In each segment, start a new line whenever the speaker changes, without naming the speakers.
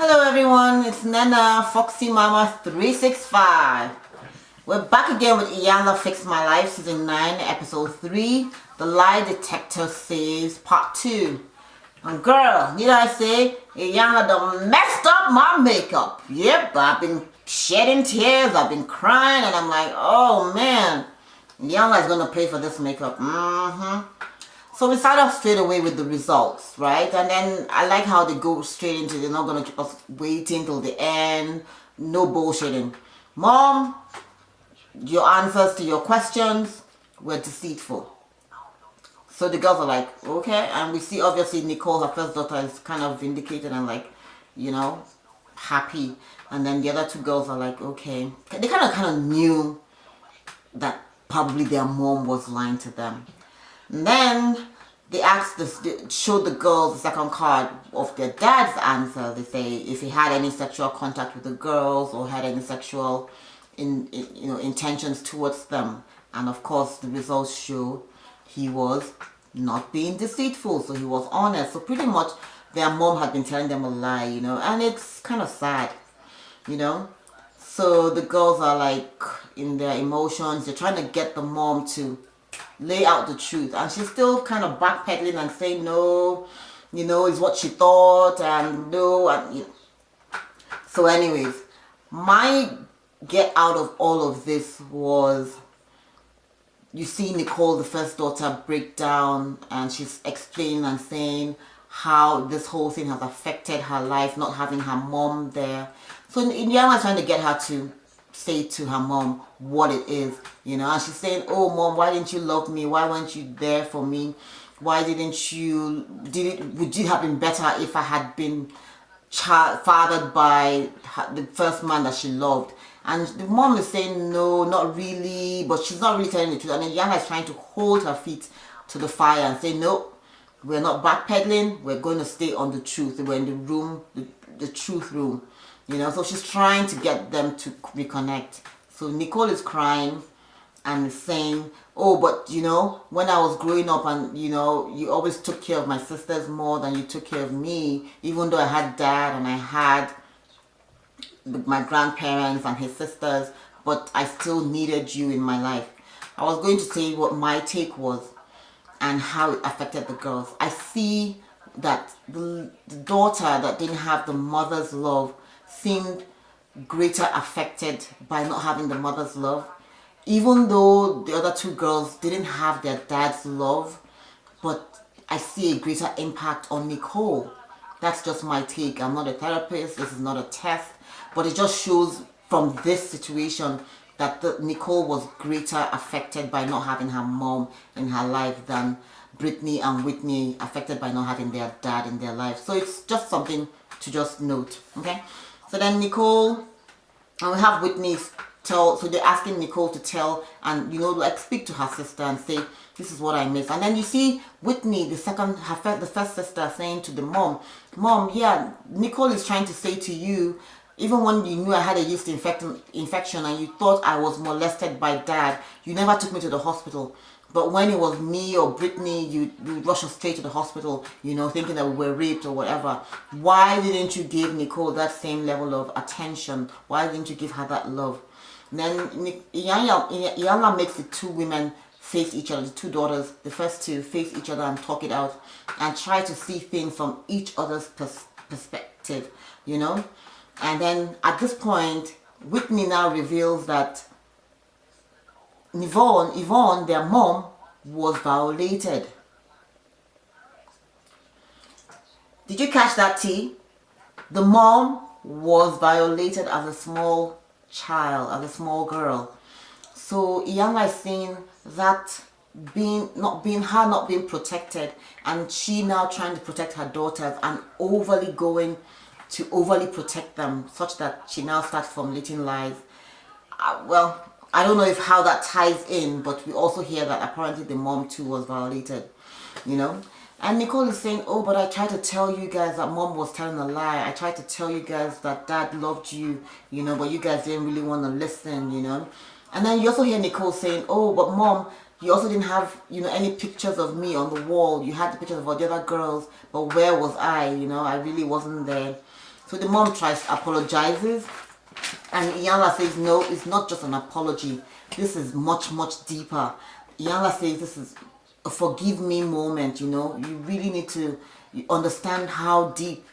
Hello everyone, it's Nana Foxy Mama 365. We're back again with Iyanla Fix My Life Season 9 Episode 3, The Lie Detector Test Part 2. And girl, need I say, Iyanla done messed up my makeup. Yep, I've been shedding tears, I've been crying, and I'm like, oh man, Iyanla is gonna pay for this makeup. So we start off straight away with the results, right? And then I like how they go straight into, they're not going to keep us waiting till the end. No bullshitting. Mom, your answers to your questions were deceitful. So the girls are like, okay. And we see obviously Nicole, her first daughter, is kind of vindicated and like, you know, happy. And then the other two girls are like, okay. They kind of knew that probably their mom was lying to them. And then they showed the girls the second card of their dad's answer. They say if he had any sexual contact with the girls or had any sexual intentions towards them. And of course the results show he was not being deceitful, so he was honest. So pretty much their mom had been telling them a lie, and it's kind of sad, So the girls are like in their emotions, they're trying to get the mom to lay out the truth, and she's still kind of backpedaling and saying no, is what she thought, and no, and so anyways, my get out of all of this was, you see Nicole, the first daughter, break down, and she's explaining and saying how this whole thing has affected her life, not having her mom there. So Iyanla's trying to get her to say to her mom what it is, and she's saying, oh mom, why didn't you love me? Why weren't you there for me? Why didn't you, would it have been better if I had been fathered by the first man that she loved? And the mom is saying no, not really, but she's not really telling the truth. And then Iyanla is trying to hold her feet to the fire and say, no, we're not backpedaling, we're going to stay on the truth. We're in the room, the truth room. So she's trying to get them to reconnect. So Nicole is crying and saying, oh, but when I was growing up and you always took care of my sisters more than you took care of me, even though I had dad and I had my grandparents and his sisters, but I still needed you in my life. I was going to say what my take was and how it affected the girls. I see that the daughter that didn't have the mother's love seemed greater affected by not having the mother's love, even though the other two girls didn't have their dad's love. But I see a greater impact on Nicole. That's just my take. I'm not a therapist, this is not a test, but it just shows from this situation that Nicole was greater affected by not having her mom in her life than Brittany and Whitney affected by not having their dad in their life. So it's just something to just note, okay? So then Nicole, and we have Whitney so they're asking Nicole to tell and, like speak to her sister and say, this is what I miss. And then you see Whitney, the first sister saying to the mom, yeah, Nicole is trying to say to you, even when you knew I had a yeast infection and you thought I was molested by dad, you never took me to the hospital. But when it was me or Brittany, you rush us straight to the hospital, thinking that we were raped or whatever. Why didn't you give Nicole that same level of attention? Why didn't you give her that love? And then Iyanla makes the two women face each other, the two daughters, the first two, face each other and talk it out and try to see things from each other's perspective, And then at this point, Whitney now reveals that Yvonne, their mom, was violated. Did you catch that, T? The mom was violated as a small child, as a small girl. So Iyanla is saying that not being protected, and she now trying to protect her daughters and overly going to overly protect them, such that she now starts formulating lies. Well, I don't know how that ties in, but we also hear that apparently the mom too was violated, And Nicole is saying, oh, but I tried to tell you guys that mom was telling a lie. I tried to tell you guys that dad loved you, but you guys didn't really want to listen, And then you also hear Nicole saying, oh, but mom, you also didn't have, any pictures of me on the wall. You had the pictures of all the other girls, but where was I? I really wasn't there. So the mom tries to apologizes, and Iyanla says, no, it's not just an apology. This is much, much deeper. Iyanla says this is a forgive me moment, you know. You really need to understand how deep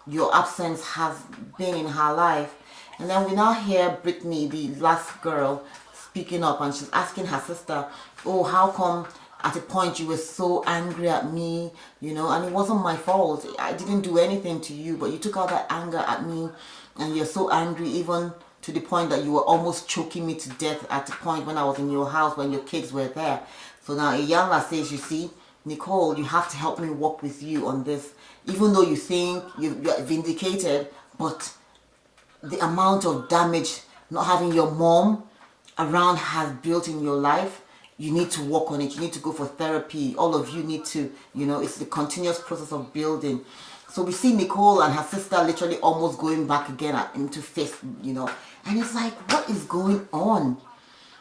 your absence has been in her life. And then we now hear Brittany, the last girl, speaking up, and she's asking her sister, oh, how come at a point you were so angry at me, you know, and it wasn't my fault. I didn't do anything to you, but you took out that anger at me, and you're so angry even to the point that you were almost choking me to death at the point when I was in your house when your kids were there. So now Iyanla says, you see, Nicole, you have to help me work with you on this. Even though you think you're vindicated, but the amount of damage not having your mom around has built in your life, you need to work on it. You need to go for therapy. All of you need to, you know, it's the continuous process of building. So we see Nicole and her sister literally almost going back again into fist, you know. And it's like, what is going on?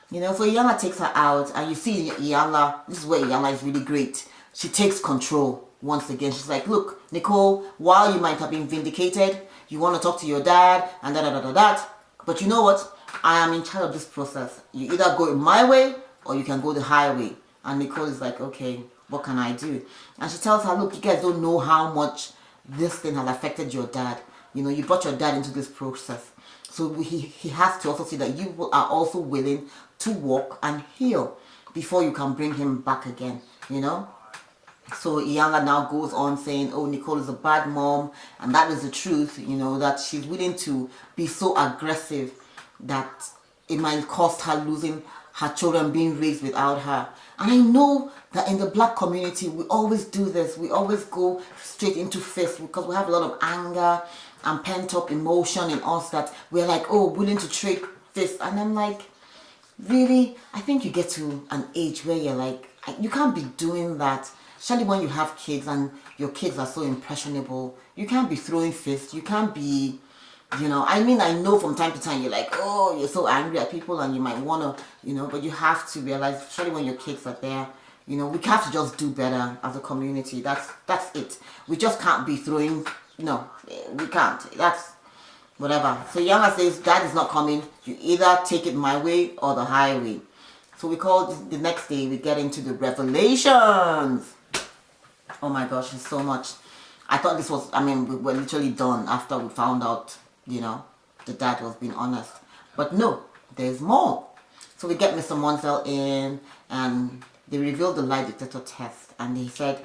You know, so Iyanla takes her out, and you see Iyanla, this is where Iyanla is really great. She takes control once again. She's like, look, Nicole, while you might have been vindicated, you want to talk to your dad, and da-da-da-da-da, but you know what? I am in charge of this process. You either go in my way, or you can go the highway. And Nicole is like, okay, what can I do? And she tells her, look, you guys don't know how much this thing has affected your dad. You know, you brought your dad into this process. So he has to also see that you are also willing to walk and heal before you can bring him back again, you know. So Iyanla now goes on saying, oh, Nicole is a bad mom, and that is the truth, you know, that she's willing to be so aggressive that it might cost her losing her children being raised without her. And I know that in the black community, we always do this. We always go straight into fist because we have a lot of anger and pent-up emotion in us that we're like, oh, willing to trade fists. And I'm like, really? I think you get to an age where you're like, you can't be doing that. Especially when you have kids and your kids are so impressionable. You can't be throwing fists. You can't be, you know, I mean, I know from time to time you're like, oh, you're so angry at people and you might want to, you know, but you have to realize, especially when your kids are there, you know, we have to just do better as a community. That's it. We just can't be throwing, no, we can't. That's whatever. So Iyanla says, Dad is not coming. You either take it my way or the highway. So we call the next day, we get into the revelations. Oh my gosh, there's so much. I thought this was, I mean, we were literally done after we found out, you know, the dad was being honest. But no, there's more. So we get Mr. Monsell in, and they revealed the lie detector test. And he said,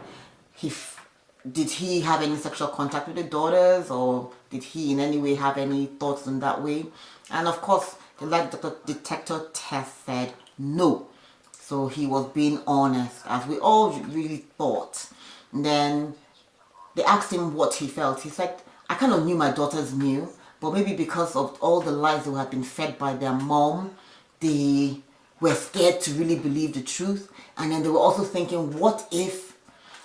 did he have any sexual contact with the daughters, or did he in any way have any thoughts in that way? And of course, the lie detector test said no. So he was being honest, as we all really thought. And then they asked him what he felt. He said, I kind of knew my daughters knew, but maybe because of all the lies they had been fed by their mom, they were scared to really believe the truth. And then they were also thinking, what if?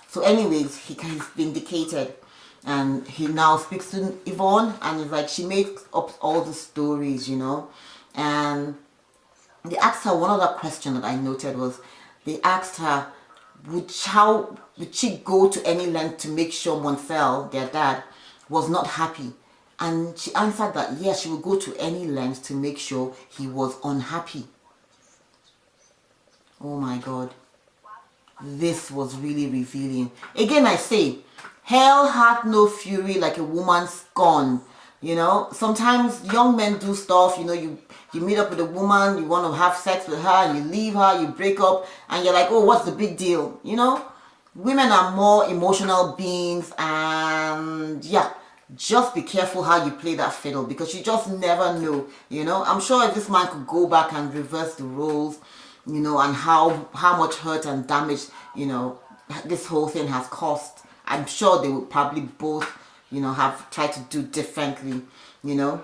So anyways, he's vindicated. And he now speaks to Yvonne, and it's like she makes up all the stories, you know. And they asked her one other question that I noted was, they asked her, would she go to any length to make sure Monsell, their dad, was not happy? And she answered that yes, she would go to any length to make sure he was unhappy. Oh my God. This was really revealing. Again, I say, hell hath no fury like a woman scorned. You know, sometimes young men do stuff, you know, you meet up with a woman, you want to have sex with her, you leave her, you break up, and you're like, oh, what's the big deal? You know, women are more emotional beings, and yeah, just be careful how you play that fiddle, because you just never know, you know. I'm sure if this man could go back and reverse the roles, you know, and how much hurt and damage, you know, this whole thing has caused, I'm sure they would probably both, you know, have tried to do differently, you know.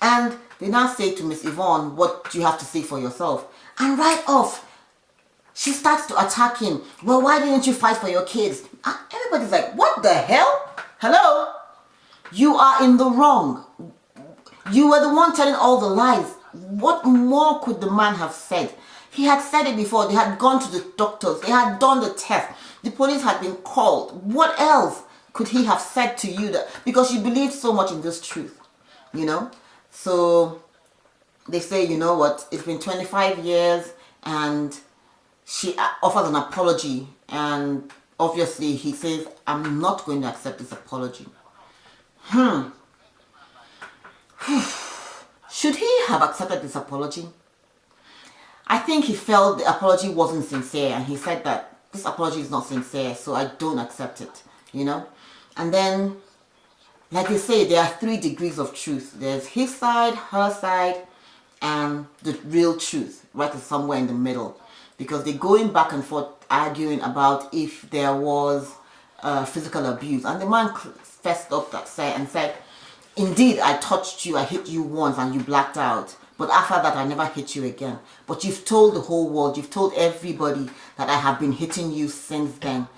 And they now say to Miss Yvonne, what do you have to say for yourself? And right off, she starts to attack him. Well, why didn't you fight for your kids? And everybody's like, what the hell? Hello? You are in the wrong. You were the one telling all the lies. What more could the man have said? He had said it before. They had gone to the doctors. They had done the test. The police had been called. What else could he have said to you that, because you believe so much in this truth, you know? So they say, you know what, it's been 25 years, and she offers an apology, and obviously he says, I'm not going to accept this apology. Should he have accepted this apology? I think he felt the apology wasn't sincere, and he said that this apology is not sincere, so I don't accept it, you know? And then, like they say, there are 3 degrees of truth. There's his side, her side, and the real truth, right, is somewhere in the middle. Because they're going back and forth arguing about if there was physical abuse. And the man fessed up and said, indeed, I touched you, I hit you once and you blacked out. But after that, I never hit you again. But you've told the whole world, you've told everybody that I have been hitting you since then.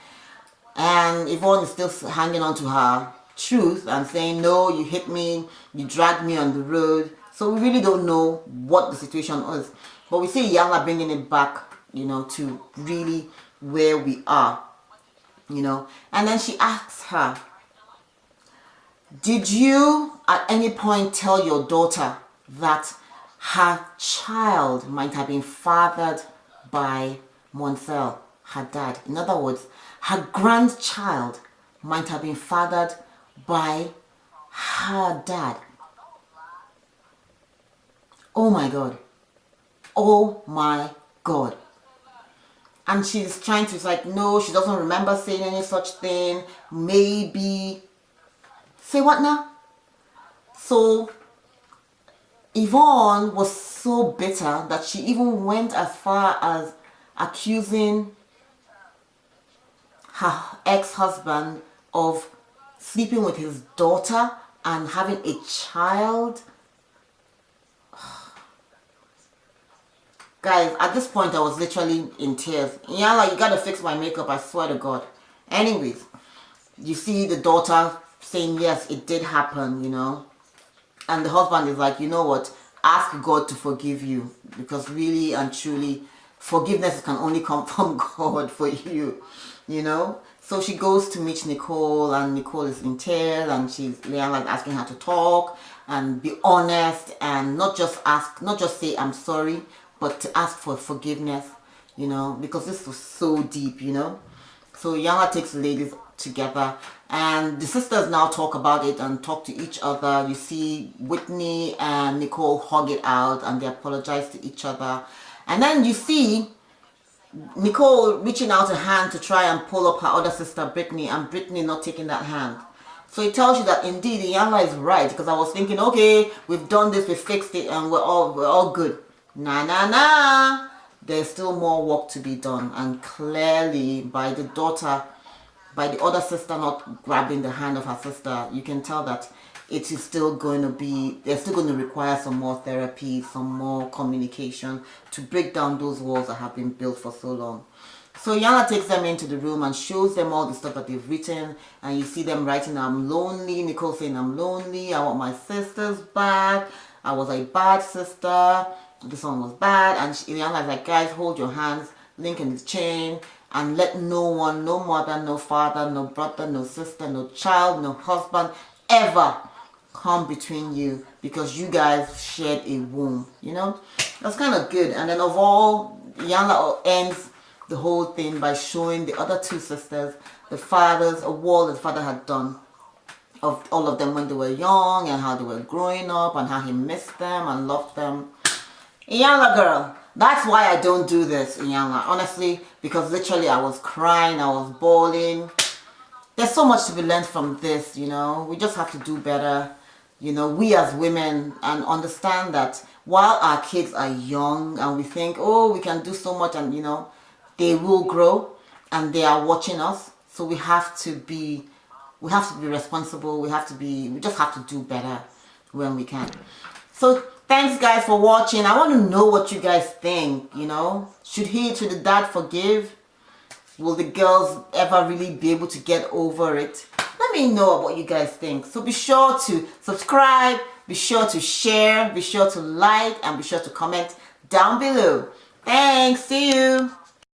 And Yvonne is still hanging on to her truth and saying, no, you hit me, you dragged me on the road. So we really don't know what the situation is. But we see Iyanla bringing it back, you know, to really where we are, you know. And then she asks her, did you at any point tell your daughter that her child might have been fathered by Monsell, her dad? In other words, her grandchild might have been fathered by her dad. Oh my God. Oh my God. And she's trying to, it's like, no, she doesn't remember saying any such thing. Maybe. Say what now? So Yvonne was so bitter that she even went as far as accusing her ex-husband of sleeping with his daughter and having a child. Guys, at this point I was literally in tears. Iyanla, you gotta fix my makeup, I swear to God. Anyways, you see the daughter saying, yes, it did happen, you know. And the husband is like, you know what, ask God to forgive you. Because really and truly, forgiveness can only come from God for you, you know. So she goes to meet Nicole, and Nicole is in tears, and she's like asking her to talk and be honest, and not just say I'm sorry, but to ask for forgiveness, you know, because this was so deep, you know. So Iyanla takes the ladies together, and the sisters now talk about it and talk to each other. You see Whitney and Nicole hug it out, and they apologize to each other. And then you see Nicole reaching out a hand to try and pull up her other sister Brittany, and Brittany not taking that hand. So it tells you that indeed Iyanla is right, because I was thinking, okay, we've done this, we fixed it, and we're all good. Nah. There's still more work to be done, and clearly by the other sister not grabbing the hand of her sister, you can tell that it is still going to be, they're still going to require some more therapy, some more communication to break down those walls that have been built for so long. So Iyanla takes them into the room and shows them all the stuff that they've written, and you see them writing, I'm lonely. Nicole saying, I'm lonely, I want my sisters back, I was a bad sister, this one was bad. And Iyanla's like, guys, hold your hands, link in the chain, and let no one, no mother, no father, no brother, no sister, no child, no husband ever come between you, because you guys shared a womb, you know. That's kind of good. And then of all, Iyanla ends the whole thing by showing the other 2 sisters a wall that the father had done of all of them when they were young, and how they were growing up, and how he missed them and loved them. Iyanla girl, that's why I don't do this, Iyanla, honestly, because literally I was crying, I was bawling. There's so much to be learned from this, you know. We just have to do better, you know, we as women, and understand that while our kids are young and we think, oh, we can do so much, and you know, they will grow and they are watching us. So we have to be responsible. We just have to do better when we can. So thanks guys for watching. I want to know what you guys think, you know. Should the dad forgive? Will the girls ever really be able to get over it? Let me know what you guys think. So be sure to subscribe, be sure to share, be sure to like, and be sure to comment down below. Thanks, see you.